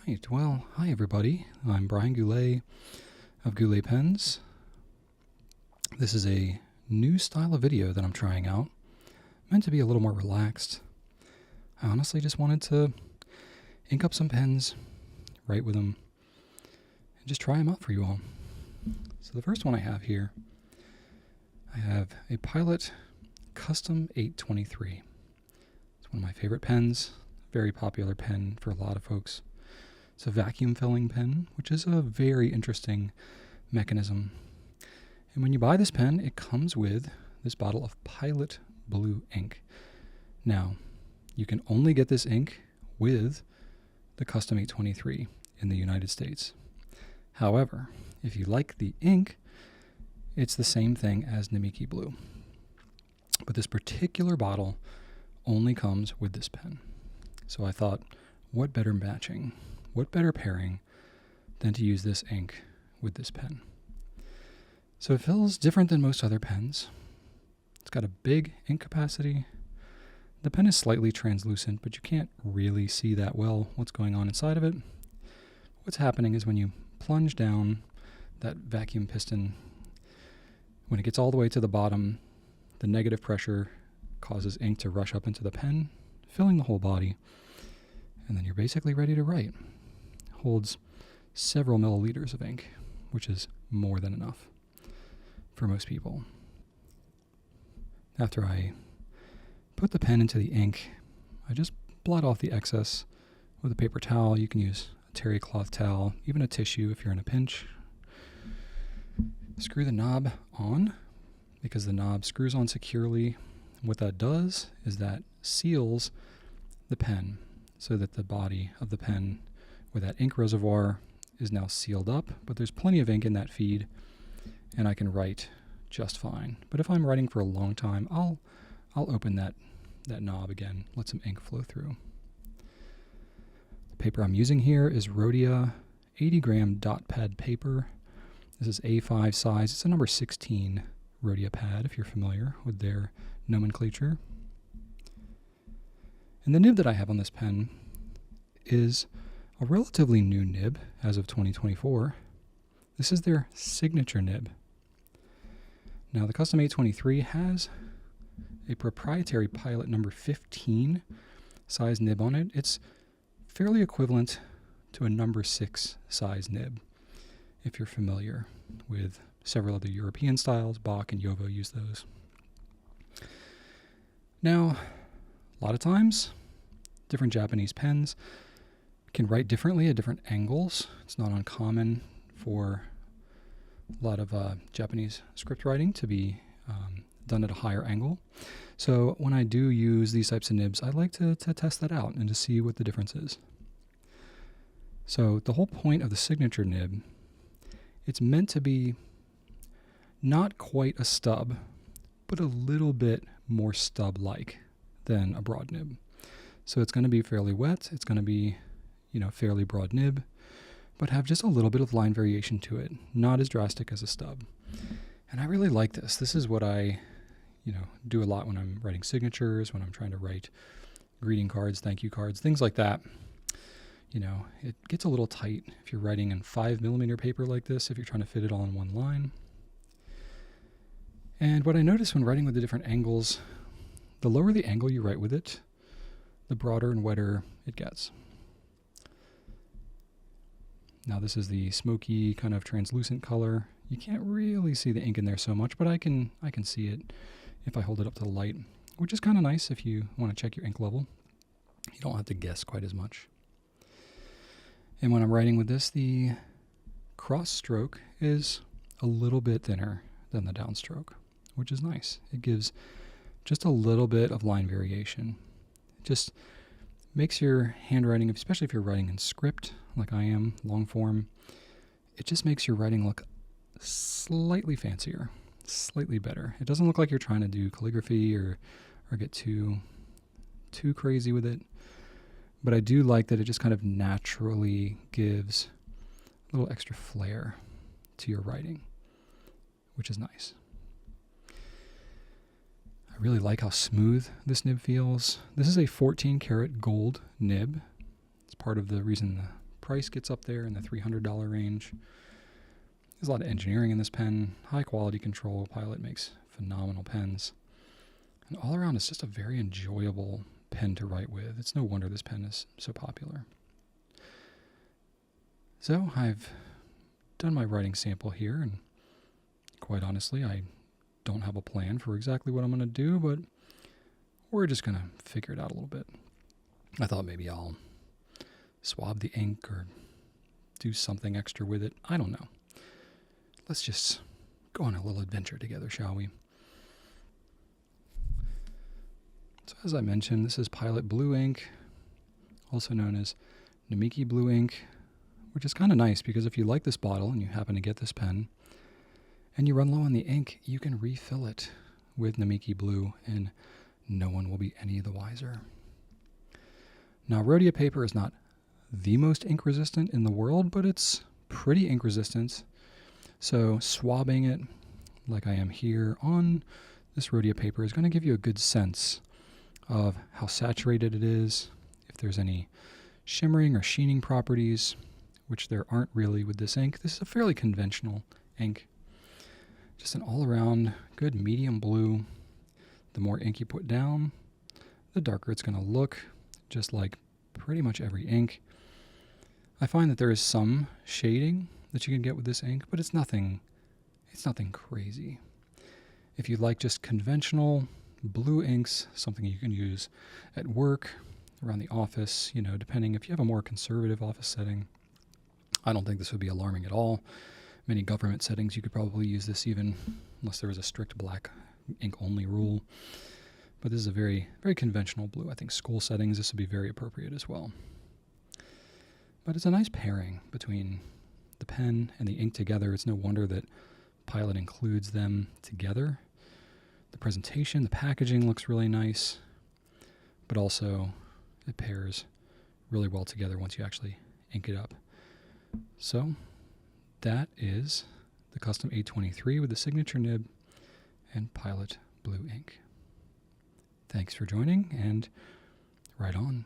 Right, well, hi everybody. I'm Brian Goulet of Goulet Pens. This is a new style of video that I'm trying out, meant to be a little more relaxed. I honestly just wanted to ink up some pens, write with them, and just try them out for you all. So the first one I have here, I have a Pilot Custom 823. It's one of my favorite pens, very popular pen for a lot of folks. It's a vacuum filling pen, which is a very interesting mechanism. And when you buy this pen, it comes with this bottle of Pilot Blue ink. Now, you can only get this ink with the Custom 823 in the United States. However, if you like the ink, it's the same thing as Namiki Blue. But this particular bottle only comes with this pen. So I thought, what better matching? What better pairing than to use this ink with this pen? So it feels different than most other pens. It's got a big ink capacity. The pen is slightly translucent, but you can't really see that well what's going on inside of it. What's happening is when you plunge down that vacuum piston, when it gets all the way to the bottom, the negative pressure causes ink to rush up into the pen, filling the whole body, and then you're basically ready to write. Holds several milliliters of ink, which is more than enough for most people. After I put the pen into the ink, I just blot off the excess with a paper towel. You can use a terry cloth towel, even a tissue if you're in a pinch. Screw the knob on because the knob screws on securely. What that does is that seals the pen so that the body of the pen with that ink reservoir is now sealed up, but there's plenty of ink in that feed and I can write just fine. But if I'm writing for a long time, I'll open that knob again, let some ink flow through. The paper I'm using here is Rhodia 80-gram dot pad paper. This is A5 size. It's a number 16 Rhodia pad, if you're familiar with their nomenclature. And the nib that I have on this pen is a relatively new nib as of 2024. This is their signature nib. Now the Custom 823 has a proprietary Pilot number 15 size nib on it. It's fairly equivalent to a number 6 size nib, if you're familiar with several other European styles. Bach and Yovo use those. Now, a lot of times, different Japanese pens can write differently at different angles. It's not uncommon for a lot of Japanese script writing to be done at a higher angle. So when I do use these types of nibs, I like to test that out and to see what the difference is. So the whole point of the signature nib, it's meant to be not quite a stub, but a little bit more stub-like than a broad nib. So it's going to be fairly wet. It's going to be, fairly broad nib, but have just a little bit of line variation to it. Not as drastic as a stub. And I really like this. This is what I, do a lot when I'm writing signatures, when I'm trying to write greeting cards, thank you cards, things like that. It gets a little tight if you're writing in 5mm paper like this, if you're trying to fit it all in one line. And what I notice when writing with the different angles, the lower the angle you write with it, the broader and wetter it gets. Now this is the smoky kind of translucent color. You can't really see the ink in there so much, but I can see it if I hold it up to the light, which is kind of nice if you want to check your ink level. You don't have to guess quite as much. And when I'm writing with this, the cross stroke is a little bit thinner than the downstroke, which is nice. It gives just a little bit of line variation. It just makes your handwriting, especially if you're writing in script, like I am, long form, it just makes your writing look slightly fancier, slightly better. It doesn't look like you're trying to do calligraphy or get too crazy with it. But I do like that it just kind of naturally gives a little extra flair to your writing, which is nice. I really like how smooth this nib feels. This is a 14 karat gold nib. It's part of the reason the price gets up there in the $300 range. There's a lot of engineering in this pen, high quality control. Pilot makes phenomenal pens. And all around, it's just a very enjoyable pen to write with. It's no wonder this pen is so popular. So I've done my writing sample here, and quite honestly, I don't have a plan for exactly what I'm going to do, but we're just going to figure it out a little bit. I thought maybe I'll swab the ink or do something extra with it. I don't know. Let's just go on a little adventure together, shall we? So as I mentioned, this is Pilot Blue ink, also known as Namiki Blue ink, which is kind of nice because if you like this bottle and you happen to get this pen and you run low on the ink, you can refill it with Namiki Blue and no one will be any the wiser. Now, rhodia paper is not the most ink resistant in the world, but it's pretty ink resistant. So swabbing it like I am here on this rhodia paper is going to give you a good sense of how saturated it is, if there's any shimmering or sheening properties, which there aren't really with this ink. This is a fairly conventional ink. Just an all-around good medium blue. The more ink you put down, the darker it's going to look, just like pretty much every ink. I find that there is some shading that you can get with this ink, but it's nothing crazy. If you like just conventional blue inks, something you can use at work, around the office, depending if you have a more conservative office setting, I don't think this would be alarming at all. Many government settings, you could probably use this even unless there was a strict black ink only rule. But this is a very, very conventional blue. I think school settings, this would be very appropriate as well. But it's a nice pairing between the pen and the ink together. It's no wonder that Pilot includes them together. The presentation, the packaging looks really nice, but also it pairs really well together once you actually ink it up. So that is the Custom 823 with the signature nib and Pilot Blue ink. Thanks for joining, and right on.